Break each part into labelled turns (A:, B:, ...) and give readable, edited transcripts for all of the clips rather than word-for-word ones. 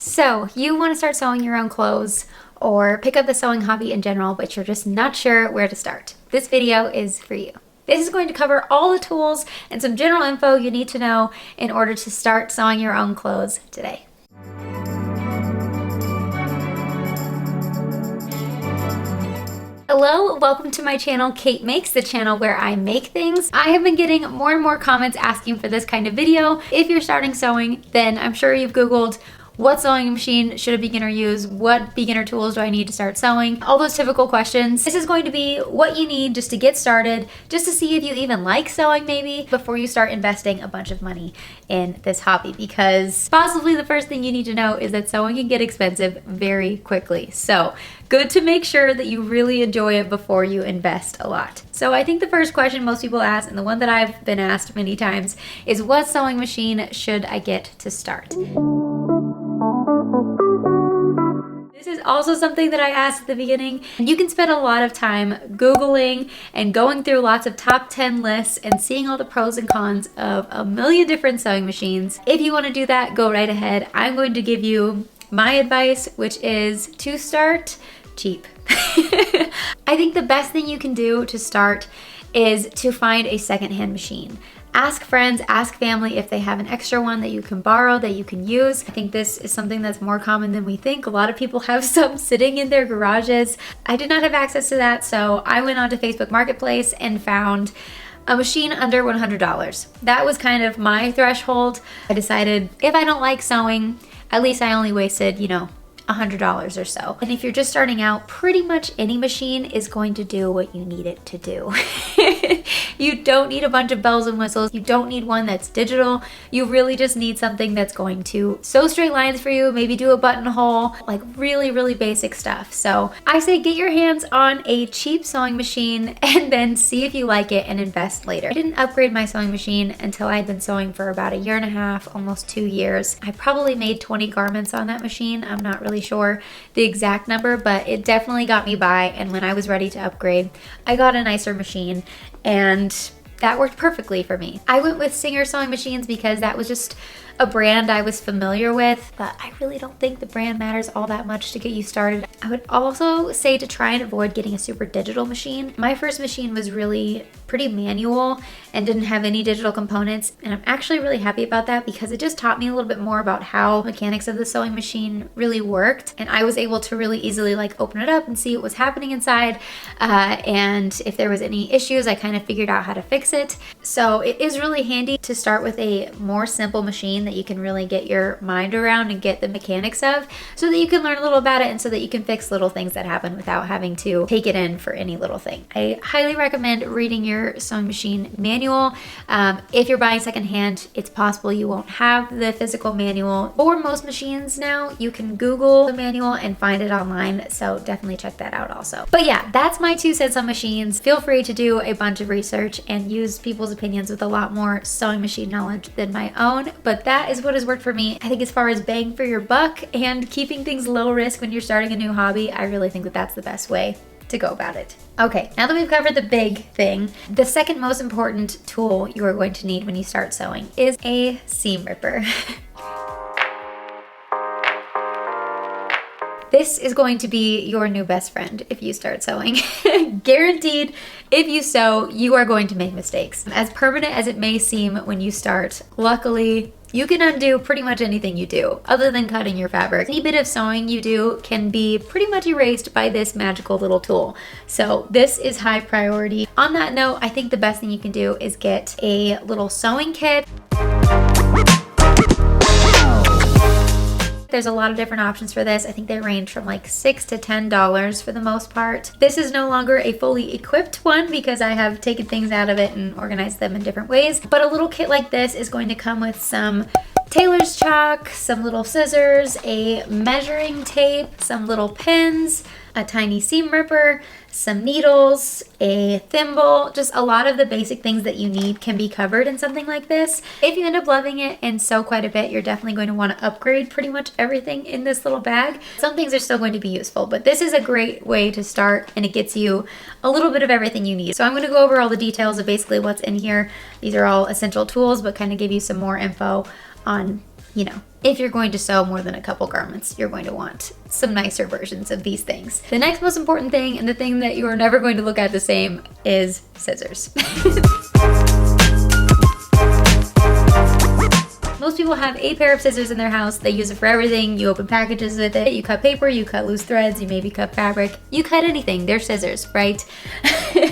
A: So you want to start sewing your own clothes or pick up the sewing hobby in general, but you're just not sure where to start. This video is for you. This is going to cover all the tools and some general info you need to know in order to start sewing your own clothes today. Hello, welcome to my channel, CaitMakes, the channel where I make things. I have been getting more and more comments asking for this kind of video. If you're starting sewing, then I'm sure you've Googled, what sewing machine should a beginner use? What beginner tools do I need to start sewing? All those typical questions. This is going to be what you need just to get started, just to see if you even like sewing maybe, before you start investing a bunch of money in this hobby, because possibly the first thing you need to know is that sewing can get expensive very quickly. So good to make sure that you really enjoy it before you invest a lot. So I think the first question most people ask, and the one that I've been asked many times, is what sewing machine should I get to start? This is also something that I asked at the beginning. You can spend a lot of time Googling and going through lots of top 10 lists and seeing all the pros and cons of a million different sewing machines. If you want to do that, go right ahead. I'm going to give you my advice, which is to start cheap. I think the best thing you can do to start is to find a secondhand machine. Ask friends, ask family if they have an extra one that you can borrow, that you can use. I think this is something that's more common than we think. A lot of people have some sitting in their garages. I did not have access to that, so I went onto Facebook Marketplace and found a machine under $100. That was kind of my threshold. I decided if I don't like sewing, at least I only wasted, $100 or so. And if you're just starting out, pretty much any machine is going to do what you need it to do. You don't need a bunch of bells and whistles. You don't need one that's digital. You really just need something that's going to sew straight lines for you, maybe do a buttonhole, like really, really basic stuff. So I say get your hands on a cheap sewing machine and then see if you like it and invest later. I didn't upgrade my sewing machine until I'd been sewing for about 1.5 years, almost 2 years. I probably made 20 garments on that machine. I'm not really sure the exact number, but it definitely got me by. And when I was ready to upgrade, I got a nicer machine, and that worked perfectly for me. I went with Singer sewing machines because that was just a brand I was familiar with, but I really don't think the brand matters all that much to get you started. I would also say to try and avoid getting a super digital machine. My first machine was really pretty manual and didn't have any digital components, and I'm actually really happy about that because it just taught me a little bit more about how mechanics of the sewing machine really worked, and I was able to really easily open it up and see what was happening inside, and if there was any issues, I kind of figured out how to fix it. So it is really handy to start with a more simple machine that you can really get your mind around and get the mechanics of, so that you can learn a little about it and so that you can fix little things that happen without having to take it in for any little thing. I highly recommend reading your sewing machine manual. If you're buying secondhand, it's possible you won't have the physical manual. For most machines now, you can Google the manual and find it online, so definitely check that out also. But yeah, that's my 2 cents on machines. Feel free to do a bunch of research and use people's opinions with a lot more sewing machine knowledge than my own, but that is what has worked for me. I think as far as bang for your buck and keeping things low risk when you're starting a new hobby, I really think that that's the best way to go about it. Okay, now that we've covered the big thing, the second most important tool you are going to need when you start sewing is a seam ripper. This is going to be your new best friend if you start sewing. Guaranteed, if you sew, you are going to make mistakes. As permanent as it may seem when you start, luckily, you can undo pretty much anything you do, other than cutting your fabric. Any bit of sewing you do can be pretty much erased by this magical little tool. So this is high priority. On that note, I think the best thing you can do is get a little sewing kit. There's a lot of different options for this. I think they range from $6 to $10 for the most part. This is no longer a fully equipped one because I have taken things out of it and organized them in different ways. But a little kit like this is going to come with some tailor's chalk, some little scissors, a measuring tape, some little pins, a tiny seam ripper, some needles, a thimble, just a lot of the basic things that you need can be covered in something like this. If you end up loving it and sew quite a bit, you're definitely going to want to upgrade pretty much everything in this little bag. Some things are still going to be useful, but this is a great way to start, and it gets you a little bit of everything you need. So I'm going to go over all the details of basically what's in here. These are all essential tools, but kind of give you some more info on you know, if you're going to sew more than a couple garments, you're going to want some nicer versions of these things. The next most important thing, and the thing that you are never going to look at the same, is scissors. Most people have a pair of scissors in their house. They use it for everything. You open packages with it. You cut paper, you cut loose threads, you maybe cut fabric. You cut anything, they're scissors, right?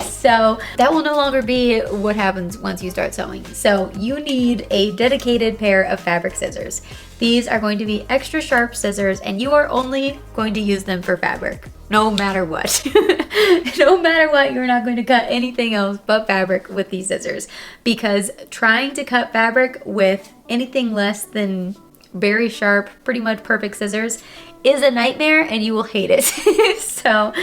A: So that will no longer be what happens once you start sewing. So you need a dedicated pair of fabric scissors. These are going to be extra sharp scissors, and you are only going to use them for fabric. No matter what. No matter what, you're not going to cut anything else but fabric with these scissors, because trying to cut fabric with anything less than very sharp, pretty much perfect scissors is a nightmare, and you will hate it. So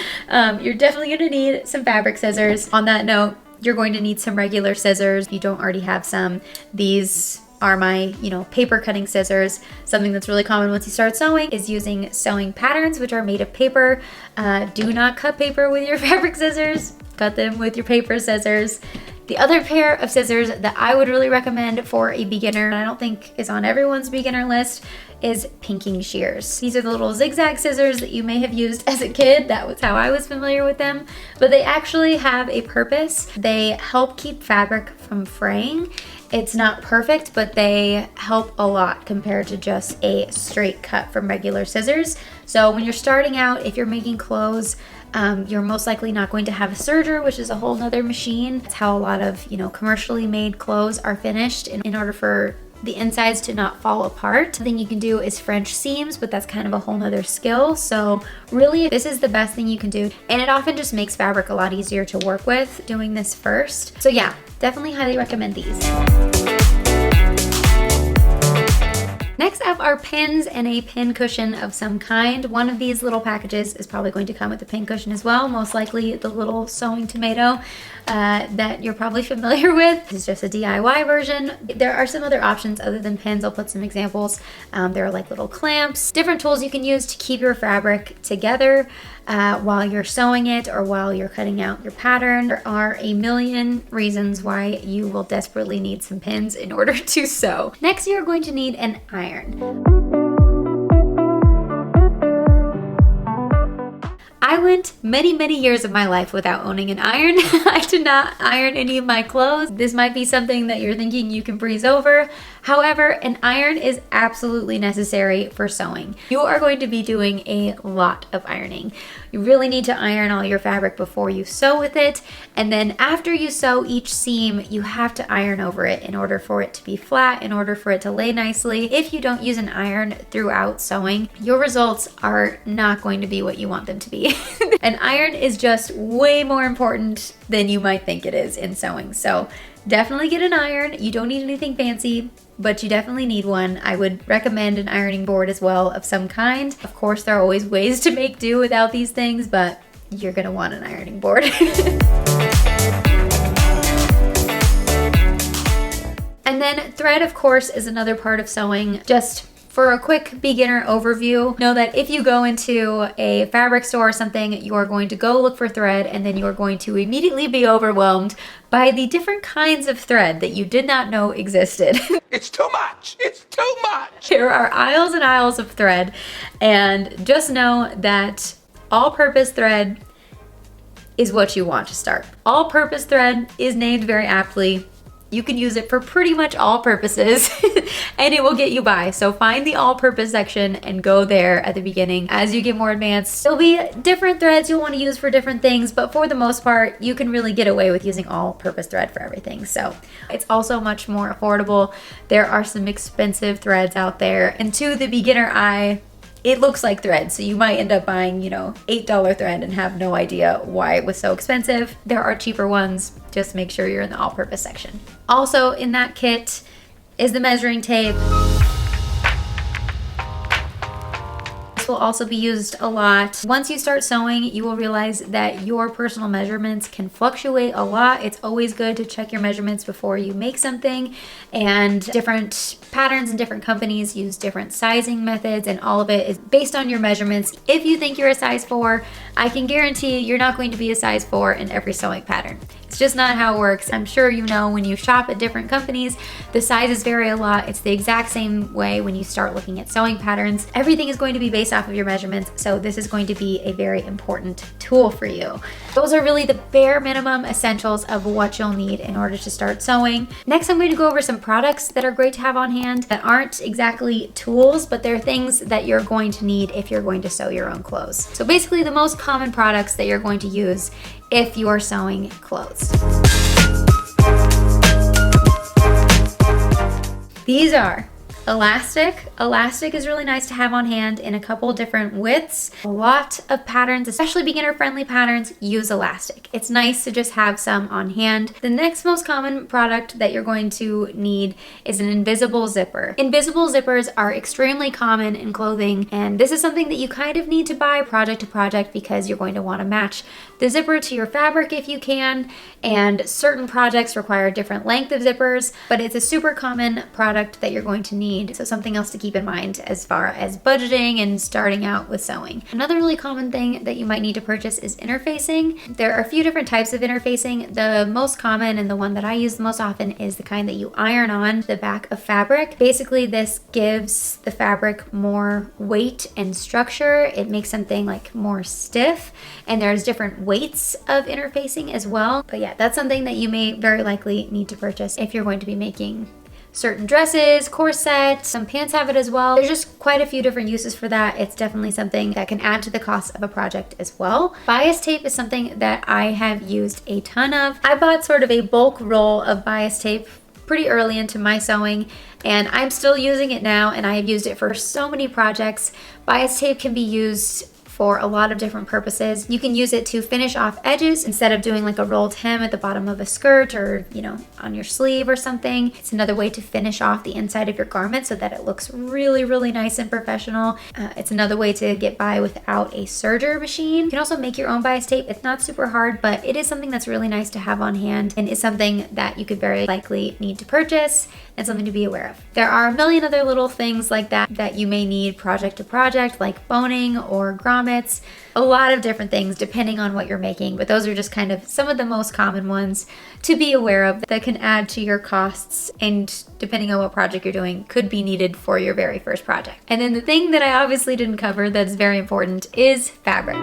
A: you're definitely going to need some fabric scissors. On that note, you're going to need some regular scissors if you don't already have some. These are my, paper cutting scissors. Something that's really common once you start sewing is using sewing patterns, which are made of paper. Do not cut paper with your fabric scissors. Cut them with your paper scissors. The other pair of scissors that I would really recommend for a beginner, and I don't think is on everyone's beginner list, is pinking shears. These are the little zigzag scissors that you may have used as a kid. That was how I was familiar with them. But they actually have a purpose. They help keep fabric from fraying. It's not perfect, but they help a lot compared to just a straight cut from regular scissors. So when you're starting out, if you're making clothes, you're most likely not going to have a serger, which is a whole nother machine. It's how a lot of, commercially made clothes are finished in order for the insides to not fall apart. The thing you can do is French seams, but that's kind of a whole nother skill. So really, this is the best thing you can do. And it often just makes fabric a lot easier to work with doing this first. So yeah, definitely highly recommend these. Next up are pins and a pin cushion of some kind. One of these little packages is probably going to come with a pin cushion as well, most likely the little sewing tomato that you're probably familiar with. This is just a DIY version. There are some other options other than pins. I'll put some examples. There are like little clamps, different tools you can use to keep your fabric together while you're sewing it or while you're cutting out your pattern. There are a million reasons why you will desperately need some pins in order to sew. Next, you're going to need an iron. I went many years of my life without owning an iron. I did not iron any of my clothes. This might be something that you're thinking you can breeze over. However, an iron is absolutely necessary for sewing. You are going to be doing a lot of ironing. You really need to iron all your fabric before you sew with it. And then after you sew each seam, you have to iron over it in order for it to be flat, in order for it to lay nicely. If you don't use an iron throughout sewing, your results are not going to be what you want them to be. An iron is just way more important than you might think it is in sewing. So definitely get an iron. You don't need anything fancy, but you definitely need one. I would recommend an ironing board as well of some kind. Of course, there are always ways to make do without these things, but you're gonna want an ironing board. And then thread, of course, is another part of sewing. Just for a quick beginner overview, know that if you go into a fabric store or something, you are going to go look for thread, and then you are going to immediately be overwhelmed by the different kinds of thread that you did not know existed.
B: It's too much! It's too much!
A: There are aisles and aisles of thread, and just know that all-purpose thread is what you want to start. All-purpose thread is named very aptly. You can use it for pretty much all purposes and it will get you by. So find the all-purpose section and go there at the beginning. As you get more advanced, there'll be different threads you'll want to use for different things, but for the most part, you can really get away with using all-purpose thread for everything. So it's also much more affordable. There are some expensive threads out there, and to the beginner eye, it looks like thread, so you might end up buying, $8 thread and have no idea why it was so expensive. There are cheaper ones. Just make sure you're in the all-purpose section. Also in that kit is the measuring tape. This will also be used a lot. Once you start sewing, you will realize that your personal measurements can fluctuate a lot. It's always good to check your measurements before you make something, and different patterns and different companies use different sizing methods, and all of it is based on your measurements. If you think you're a size 4, I can guarantee you're not going to be a size 4 in every sewing pattern. It's just not how it works. I'm sure you know when you shop at different companies, the sizes vary a lot. It's the exact same way when you start looking at sewing patterns. Everything is going to be based off of your measurements, so this is going to be a very important tool for you. Those are really the bare minimum essentials of what you'll need in order to start sewing. Next, I'm going to go over some products that are great to have on hand that aren't exactly tools, but they're things that you're going to need if you're going to sew your own clothes. So basically the most common products that you're going to use if you're sewing clothes. These are elastic. Elastic is really nice to have on hand in a couple different widths. A lot of patterns, especially beginner-friendly patterns, use elastic. It's nice to just have some on hand. The next most common product that you're going to need is an invisible zipper. Invisible zippers are extremely common in clothing, and this is something that you kind of need to buy project to project because you're going to want to match the zipper to your fabric if you can, and certain projects require a different length of zippers, but it's a super common product that you're going to need. So something else to keep in mind as far as budgeting and starting out with sewing. Another really common thing that you might need to purchase is interfacing. There are a few different types of interfacing. The most common and the one that I use the most often is the kind that you iron on the back of fabric. Basically, this gives the fabric more weight and structure. It makes something like more stiff, and there's different weights of interfacing as well. But yeah, that's something that you may very likely need to purchase if you're going to be making certain dresses, corsets, some pants have it as well. There's just quite a few different uses for that. It's definitely something that can add to the cost of a project as well. Bias tape is something that I have used a ton of. I bought sort of a bulk roll of bias tape pretty early into my sewing, and I'm still using it now, and I have used it for so many projects. Bias tape can be used for a lot of different purposes. You can use it to finish off edges instead of doing like a rolled hem at the bottom of a skirt or, you know, on your sleeve or something. It's another way to finish off the inside of your garment so that it looks really, really nice and professional. It's another way to get by without a serger machine. You can also make your own bias tape. It's not super hard, but it is something that's really nice to have on hand and is something that you could very likely need to purchase and something to be aware of. There are a million other little things like that you may need project to project, like boning or grommets, a lot of different things depending on what you're making, but those are just kind of some of the most common ones to be aware of that can add to your costs, and depending on what project you're doing, could be needed for your very first project. And then the thing that I obviously didn't cover that's very important is fabric.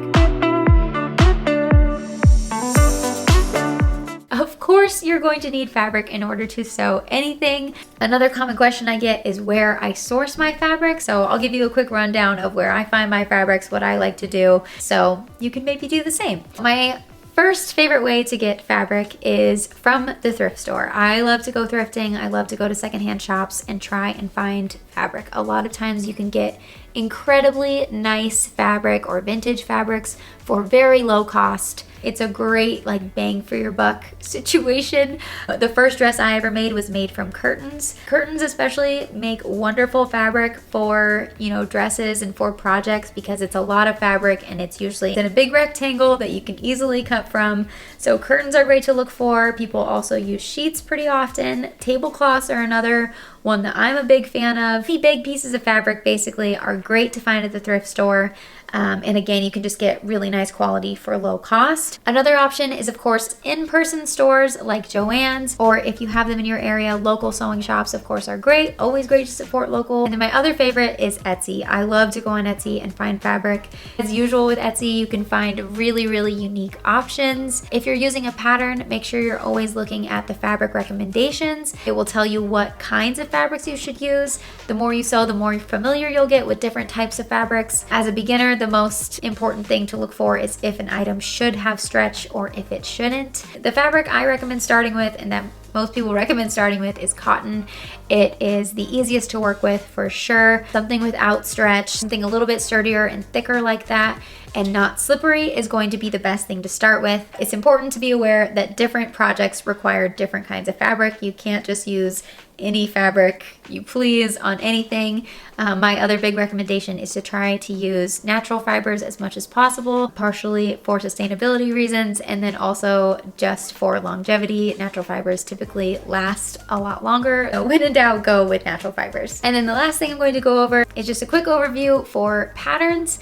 A: Of course, you're going to need fabric in order to sew anything. Another common question I get is where I source my fabric. So I'll give you a quick rundown of where I find my fabrics, what I like to do, so you can maybe do the same. My first favorite way to get fabric is from the thrift store. I love to go thrifting. I love to go to secondhand shops and try and find fabric. A lot of times you can get incredibly nice fabric or vintage fabrics for very low cost. It's a great like bang for your buck situation. The first dress I ever made was made from curtains. Curtains especially make wonderful fabric for, you know, dresses and for projects because it's a lot of fabric and it's usually in a big rectangle that you can easily cut from. So curtains are great to look for. People also use sheets pretty often. Tablecloths are another one that I'm a big fan of. The big pieces of fabric basically are great to find at the thrift store. And again, you can just get really nice quality for low cost. Another option is, of course, in-person stores like Joann's, or if you have them in your area, local sewing shops, of course, are great. Always great to support local. And then my other favorite is Etsy. I love to go on Etsy and find fabric. As usual with Etsy, you can find really, really unique options. If you're using a pattern, make sure you're always looking at the fabric recommendations. It will tell you what kinds of fabrics you should use. The more you sew, the more familiar you'll get with different types of fabrics. As a beginner, the most important thing to look for is if an item should have stretch or if it shouldn't. The fabric I recommend starting with, and that most people recommend starting with, is cotton. It is the easiest to work with for sure. Something without stretch, something a little bit sturdier and thicker like that, and not slippery is going to be the best thing to start with. It's important to be aware that different projects require different kinds of fabric. You can't just use any fabric you please on anything. My other big recommendation is to try to use natural fibers as much as possible, partially for sustainability reasons, and then also just for longevity. Natural fibers typically last a lot longer. So when in doubt, go with natural fibers. And then the last thing I'm going to go over is just a quick overview for patterns.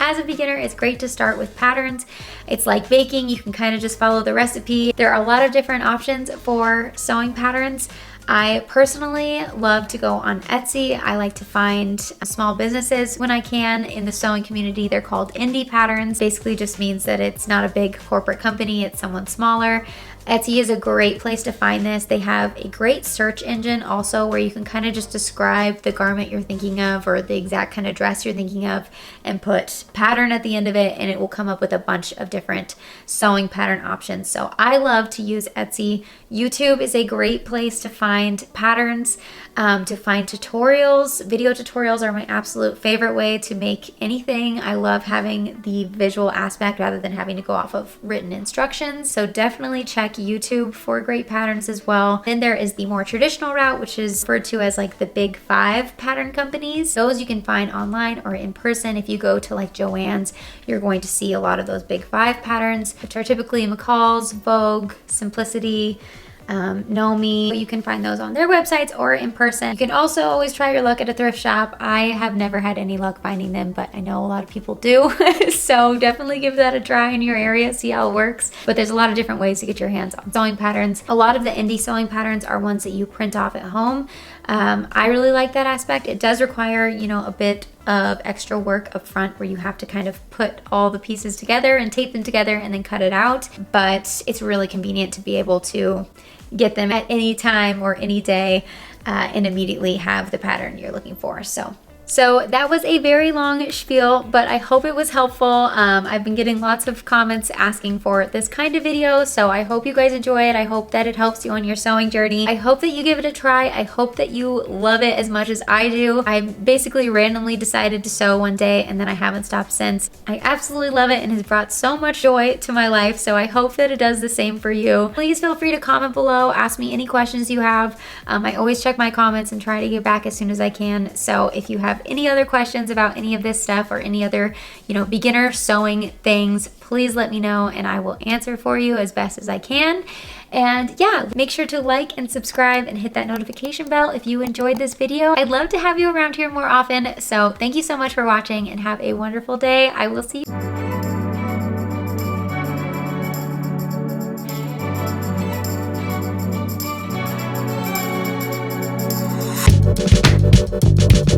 A: as a beginner, it's great to start with patterns. It's like baking, you can kind of just follow the recipe. There are a lot of different options for sewing patterns. I personally love to go on Etsy. I like to find small businesses when I can in the sewing community. They're called indie patterns. Basically just means that it's not a big corporate company, it's someone smaller. Etsy is a great place to find this. They have a great search engine also where you can kind of just describe the garment you're thinking of or the exact kind of dress you're thinking of and put pattern at the end of it, and it will come up with a bunch of different sewing pattern options. So I love to use Etsy. YouTube is a great place to find patterns, to find tutorials. Video tutorials are my absolute favorite way to make anything. I love having the visual aspect rather than having to go off of written instructions. So definitely check YouTube for great patterns as well. Then there is the more traditional route, which is referred to as like the big 5 pattern companies. Those you can find online or in person. If you go to like Joann's, you're going to see a lot of those big 5 patterns, which are typically McCall's, Vogue, Simplicity, Nomi. You can find those on their websites or in person. You can also always try your luck at a thrift shop. I have never had any luck finding them, but I know a lot of people do. So definitely give that a try in your area, see how it works. But there's a lot of different ways to get your hands on sewing patterns. A lot of the indie sewing patterns are ones that you print off at home. I really like that aspect. It does require, you know, a bit of extra work up front where you have to kind of put all the pieces together and tape them together and then cut it out. But it's really convenient to be able to get them at any time or any day and immediately have the pattern you're looking for. So that was a very long spiel, but I hope it was helpful. I've been getting lots of comments asking for this kind of video, so I hope you guys enjoy it. I hope that it helps you on your sewing journey. I hope that you give it a try. I hope that you love it as much as I do. I basically randomly decided to sew one day and then I haven't stopped since. I absolutely love it and has brought so much joy to my life, so I hope that it does the same for you. Please feel free to comment below, ask me any questions you have. I always check my comments and try to get back as soon as I can, so if you have any other questions about any of this stuff or any other, you know, beginner sewing things, please let me know and I will answer for you as best as I can. And yeah, make sure to like and subscribe and hit that notification bell if you enjoyed this video. I'd love to have you around here more often. So thank you so much for watching and have a wonderful day. I will see you.